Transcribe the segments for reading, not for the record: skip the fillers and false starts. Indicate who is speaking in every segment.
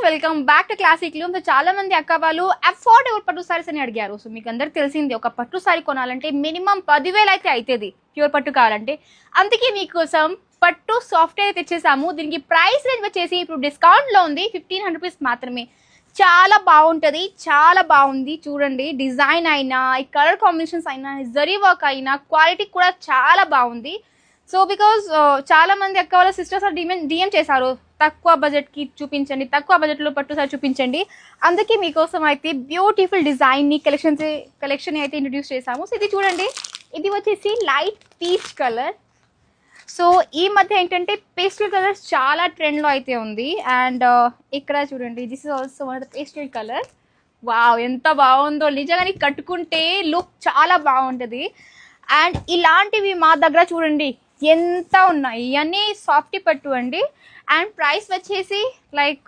Speaker 1: Welcome back to classic loom. So చాలా మంది అక్క వాళ్ళు అఫోర్డబుల్ పట్టు సారీస్ అని అడిగారు. సో మీకు అందరికి తెలిసింది, ఒక పట్టు సారీ కొనాలంటే మినిమం 10,000 అయితే అవుతుంది ప్యూర్ పట్టు కావాలంటే. అందుకే మీకోసం పట్టు సాఫ్ట్వేర్ తెచ్చేసాము. దీనికి ప్రైస్ రేంజ్ వచ్చేసి ఇప్పుడు డిస్కౌంట్లో ఉంది, 1500 రూపీస్ మాత్రమే. చాలా బాగుంటుంది, చాలా బాగుంది. చూడండి, డిజైన్ అయినా, ఈ కలర్ కాంబినేషన్స్ అయినా, జరీ వర్క్ అయినా, క్వాలిటీ కూడా చాలా బాగుంది. సో బికాజ్ చాలా మంది అక్క వాళ్ళ సిస్టర్స్ డిఎం చేశారు, తక్కువ బడ్జెట్కి చూపించండి, తక్కువ బడ్జెట్లో పట్టు సారీ చూపించండి. అందుకే మీకోసం అయితే బ్యూటిఫుల్ డిజైన్ని కలెక్షన్ అయితే ఇంట్రడ్యూస్ చేశాము. సో ఇది చూడండి, ఇది వచ్చేసి లైట్ పీచ్ కలర్. సో ఈ మధ్య ఏంటంటే పేస్టల్ కలర్స్ చాలా ట్రెండ్లో అయితే ఉంది. అండ్ ఇక్కడ చూడండి, this is also one of the pastel colour. Wow, ఎంత బాగుందో నిజంగా, కట్టుకుంటే లుక్ చాలా బాగుంటుంది. అండ్ ఇలాంటివి మా దగ్గర చూడండి ఎంత ఉన్నాయి, ఇవన్నీ సాఫ్టీ పట్టు అండి. అండ్ ప్రైస్ వచ్చేసి లైక్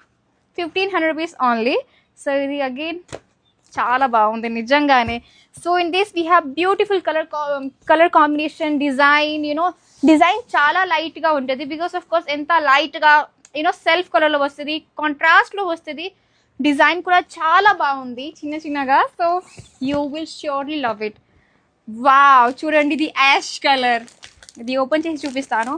Speaker 1: 1500 రూపీస్ ఓన్లీ. సో ఇది అగైన్ చాలా బాగుంది నిజంగానే. So in this we have beautiful colour combination, design చాలా లైట్గా ఉంటుంది. బికాస్ ఆఫ్ కోర్స్ ఎంత లైట్గా సెల్ఫ్ కలర్లో వస్తుంది, కాంట్రాస్ట్లో వస్తుంది. డిజైన్ కూడా చాలా బాగుంది చిన్న చిన్నగా. So you will surely love it. Wow, చూడండి, ఇది యాష్ కలర్. ఇది ఓపెన్ చేసి చూపిస్తాను.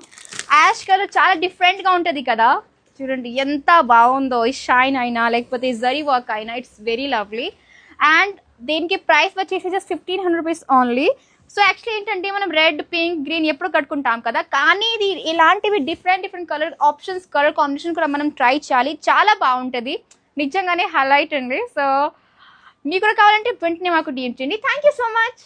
Speaker 1: యాష్ కలర్ చాలా డిఫరెంట్గా ఉంటుంది కదా. చూడండి ఎంత బాగుందో, ఈ షైన్ అయినా లేకపోతే జరీ వర్క్ అయినా, ఇట్స్ వెరీ లవ్లీ. అండ్ దీనికి ప్రైస్ వచ్చేసి just 1500 rupees only. So actually ఏంటంటే మనం రెడ్, పింక్, గ్రీన్ ఎప్పుడు కట్టుకుంటాం కదా, కానీ ఇది ఇలాంటివి different colour options, colour combination కూడా మనం ట్రై చేయాలి. చాలా బాగుంటుంది నిజంగానే, హైలైట్ అండి. సో మీకు కూడా కావాలంటే వెంటనే మాకు డిఎం చేయండి. Thank you so much.